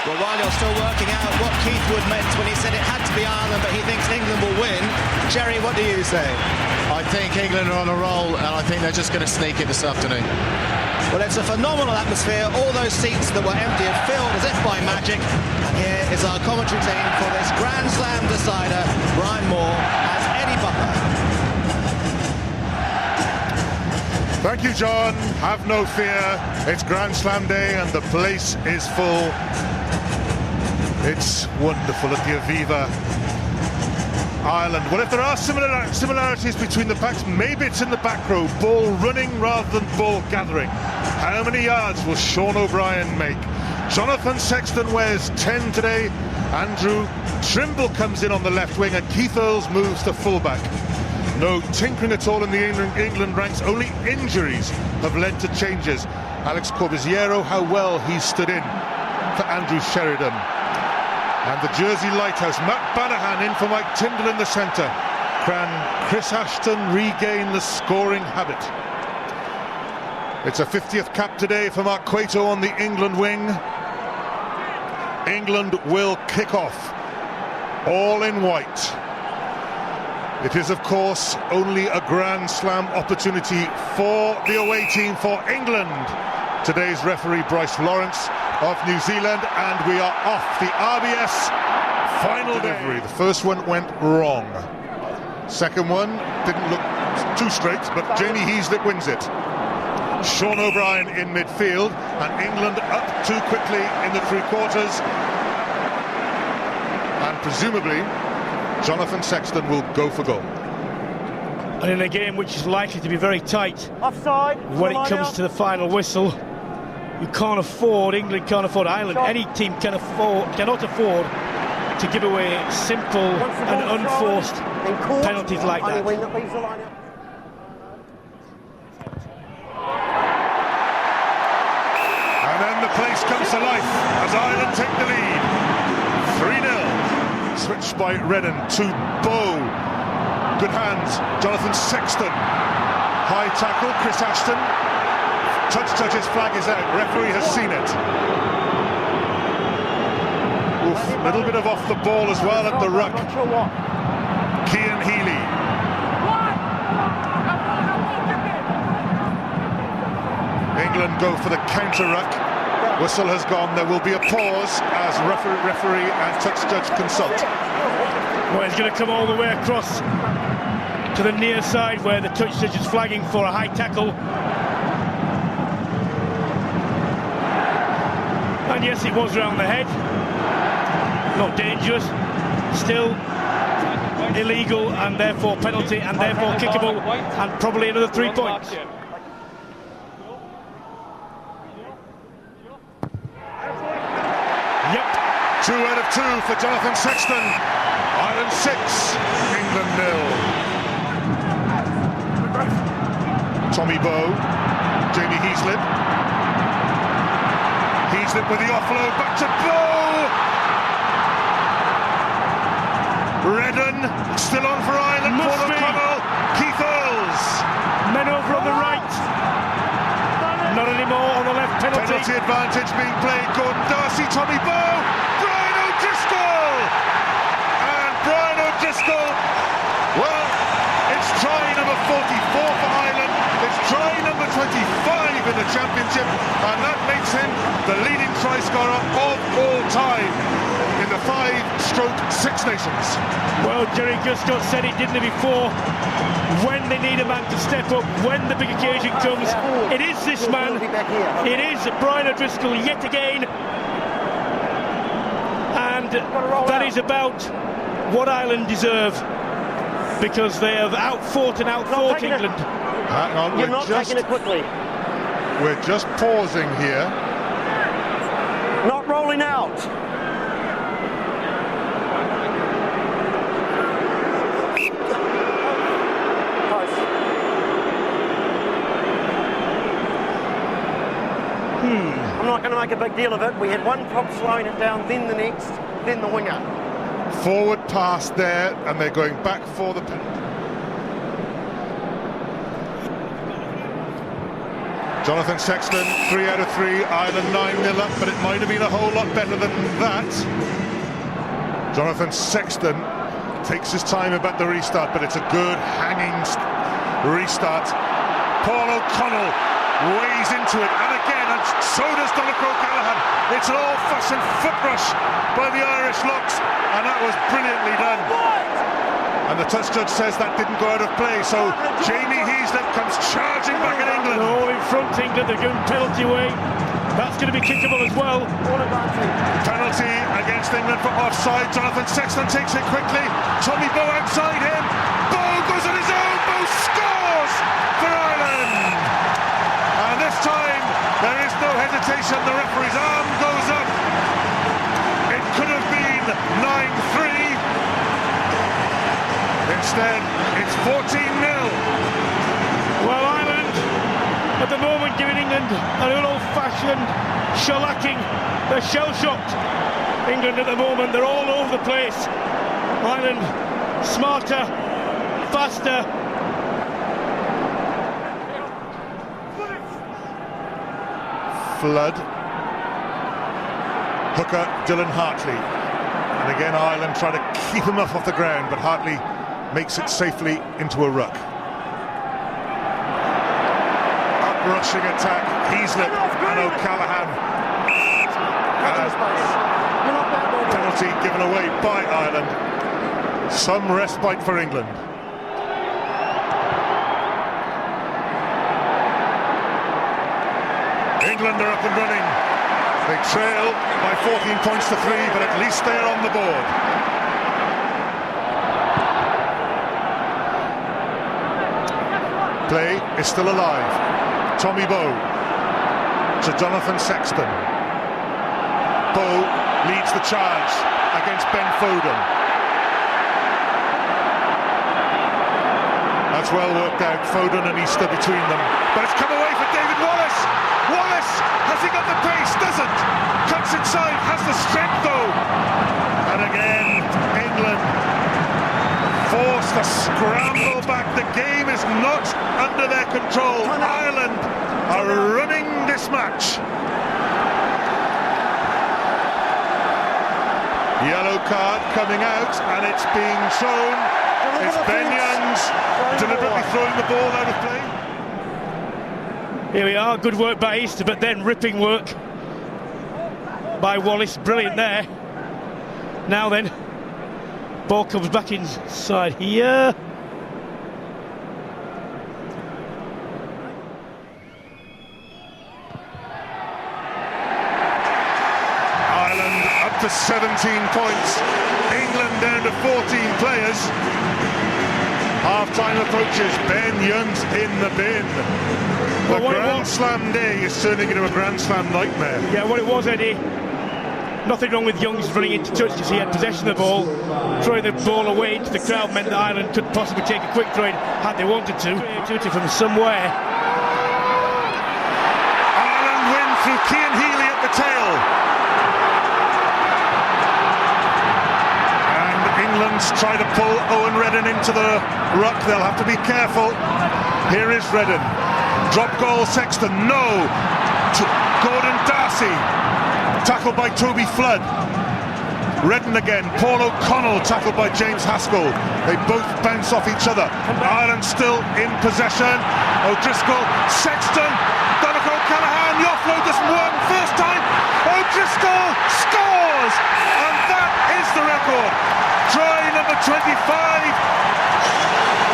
Well, while you're still working out what Keith Wood meant when he said it had to be Ireland, but he thinks England will win, Jerry, what do you say? I think England are on a roll, and I think they're just going to sneak it this afternoon. Well, it's a phenomenal atmosphere. All those seats that were empty have filled as if by magic. And here is our commentary team for this Grand Slam decider. Brian Moore as Eddie Butler. Thank you, John. Have no fear. It's Grand Slam day and the place is full. It's wonderful at the Aviva. Ireland. Well, if there are similarities between the packs, maybe it's in the back row. Ball running rather than ball gathering. How many yards will Sean O'Brien make? Jonathan Sexton wears 10 today. Andrew Trimble comes in on the left wing and Keith Earls moves to fullback. No tinkering at all in the England ranks. Only injuries have led to changes. Alex Corbuziero, how well he stood in for Andrew Sheridan. And the Jersey Lighthouse, Matt Banahan in for Mike Tyndall in the centre. Can Chris Ashton regain the scoring habit? It's a 50th cap today for Mark Cueto on the England wing. England will kick off, all in white. It is, of course, only a Grand Slam opportunity for the away team for England. Today's referee, Bryce Lawrence of New Zealand, and we are off the RBS final delivery. The first one went wrong. Second one didn't look too straight, but Jamie Heaslip wins it. Sean O'Brien in midfield, and England up too quickly in the three quarters. And presumably, Jonathan Sexton will go for goal. And in a game which is likely to be very tight, offside, when it comes to the final whistle, you can't afford, England can't afford, Ireland, any team cannot afford to give away simple and unforced penalties like that. And then the place comes to life as Ireland take the lead. 3-0. Switched by Redden to Bow. Good hands, Jonathan Sexton. High tackle, Chris Ashton. Touch, his flag is out. Referee has seen it. Oof, a little bit of off the ball as well at the ruck. Cian Healy. England go for the counter ruck. Whistle has gone. There will be a pause as referee and touch judge consult. Well, he's going to come all the way across to the near side where the touch judge is flagging for a high tackle. And yes, it was around the head. Not dangerous. Still illegal and therefore penalty and therefore kickable and probably another 3 points. Yep. 2 out of 2 for Jonathan Sexton. Ireland 6, England 0. Tommy Bow, Jamie Heaslip. Heaslip with the offload, back to Bow. Redden still on for Ireland. Paul O'Connell, Keith Earls. Men over on the right. Not anymore on the left. Penalty advantage being played. Gordon Darcy, Tommy Bow, Brian O'Driscoll. And Brian O'Driscoll, well, it's try number 44 for Ireland. It's try number 25 in the championship, and that makes him the leading try scorer of all time in the 5-Six Nations. Well, Jerry Guscott said it, didn't he, before? When they need a man to step up, when the big occasion comes, it is this man. It is Brian O'Driscoll yet again. And that is about what Ireland deserve, because they have outfought England. Hang on, you're not taking it quickly. We're just pausing here. Not rolling out. I'm not going to make a big deal of it. We had one prop slowing it down, then the next, then the winger. Forward pass there, and they're going back for the... Jonathan Sexton, 3 out of 3, Ireland 9-0 up, but it might have been a whole lot better than that. Jonathan Sexton takes his time about the restart, but it's a good hanging restart. Paul O'Connell weighs into it, and again, and so does Donnacha O'Callaghan. It's an old-fashioned foot rush by the Irish locks, and that was brilliantly done. And the touch judge says that didn't go out of play, so Jamie Heaslip comes charging back at England. All in front, England, they're going penalty way. That's going to be kickable as well. Penalty against England for offside. Jonathan Sexton takes it quickly. Tommy Bowe outside him. Bowe goes on his own. Bowe scores for Ireland. And this time there is no hesitation. The referee's arm goes up. It could have been 9-3. Instead, it's 14-0. Well, Ireland, at the moment, giving England an old-fashioned shellacking. They're shell-shocked. England at the moment, they're all over the place. Ireland, smarter, faster. Flood. Hooker, Dylan Hartley. And again, Ireland try to keep him off the ground, but Hartley makes it safely into a ruck. Rushing attack, Heaslip and O'Callaghan. Penalty given away by Ireland. Some respite for England. England are up and running. They trail by 14 points to 3, but at least they're on the board. Play is still alive. Tommy Bowe to Jonathan Sexton. Bowe leads the charge against Ben Foden. That's well worked out. Foden and Easter between them. But it's come away for David Wallace. Wallace, has he got the pace? Doesn't. Cuts inside, has the strength though. And again, England forced to scramble back. The game is not under their control. Ireland are running this match. Yellow card coming out, and it's being shown. It's Ben Youngs deliberately throwing the ball out of play. Here we are, good work by Easter, but then ripping work by Wallace. Brilliant there. Now then, ball comes back inside here. Ireland up to 17 points. England down to 14 players. Half-time approaches. Ben Youngs in the bin. The Grand Slam day is turning into a Grand Slam nightmare. Yeah, what it was, Eddie. Nothing wrong with Youngs running into touch because he had possession of the ball. Throwing the ball away into the crowd meant that Ireland could possibly take a quick throw in had they wanted to. Creativity from somewhere. Ireland win through Cian Healy at the tail. And England's try to pull Owen Redden into the ruck. They'll have to be careful. Here is Redden. Drop goal, Sexton. No. To Gordon Darcy. Tackled by Toby Flood. Redden again. Paul O'Connell tackled by James Haskell. They both bounce off each other. Ireland still in possession. O'Driscoll, Sexton, Donnacha O'Callaghan. The offload doesn't work. First time. O'Driscoll scores, and that is the record. Try number 25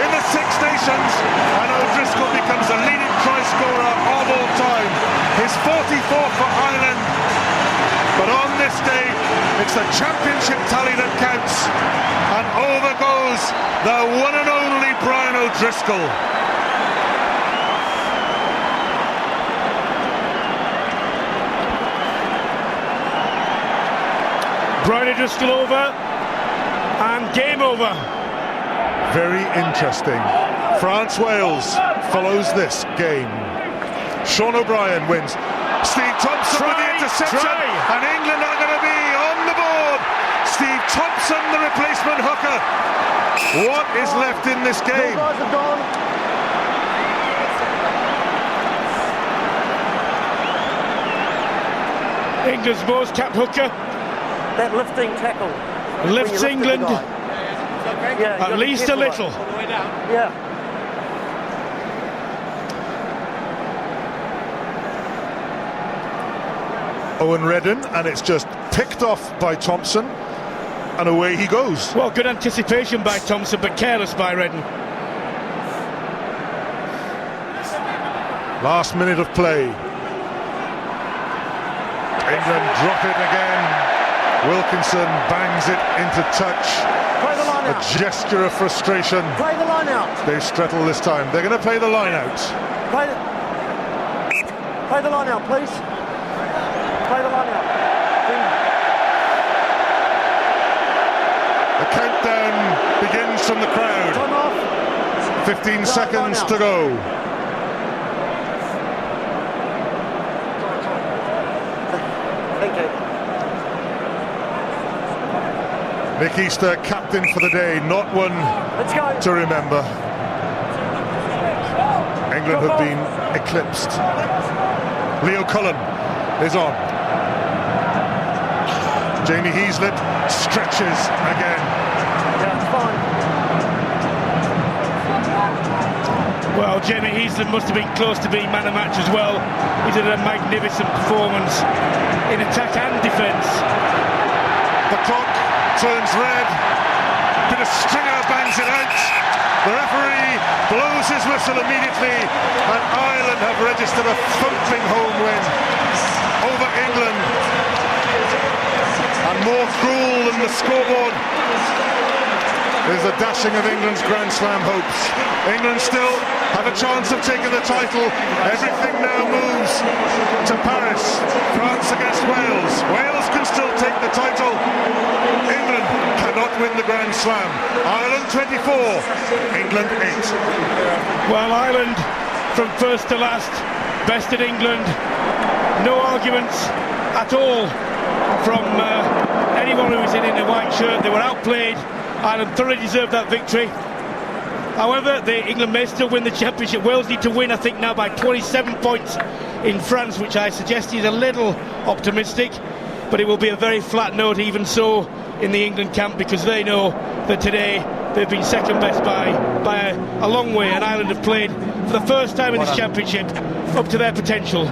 in the Six Nations, and O'Driscoll becomes the leading try scorer of all time. His 44th for Ireland. But on this day, it's the championship tally that counts. And over goes the one and only Brian O'Driscoll. Brian O'Driscoll over. And game over. Very interesting. France-Wales follows this game. Sean O'Brien wins. Steve Thompson with the interception, and England are going to be on the board. Steve Thompson, the replacement hooker. What is left in this game? England's most capped hooker. That lifting tackle. Lifts England Yeah, at least a little. Yeah. Owen Redden, and it's just picked off by Thompson, and away he goes. Well, good anticipation by Thompson, but careless by Redden. Last minute of play. England drop it again. Wilkinson bangs it into touch. Play the line A out. gesture of frustration. Play the line out. Dave Strettle this time. They're going to play the line out. Play the line out, please. Play the line out. The countdown begins from the crowd. Time off. 15 seconds to go. Thank you. Nick Easter, captain for the day, not one Let's go. to remember. England have been eclipsed. Leo Cullen is on. Jamie Heaslip stretches again. Yeah, it's fine. Well, Jamie Heaslip must have been close to being man of match as well. He did a magnificent performance in attack and defence. The clock turns red. Peter Stringer bangs it out. The referee blows his whistle immediately, and Ireland have registered a thumping home win over England. And more cruel than the scoreboard is the dashing of England's Grand Slam hopes. England still have a chance of taking the title. Everything now moves to Paris. France against Wales. Wales can still take the title. England cannot win the Grand Slam. Ireland 24, England 8. Well, Ireland from first to last bested England. No arguments at all from anyone who was in a white shirt. They were outplayed. Ireland thoroughly deserved that victory. However, England may still win the championship. Wales need to win, I think, now by 27 points in France, which I suggest is a little optimistic. But it will be a very flat note, even so, in the England camp, because they know that today they've been second best by a long way, and Ireland have played for the first time in this championship up to their potential.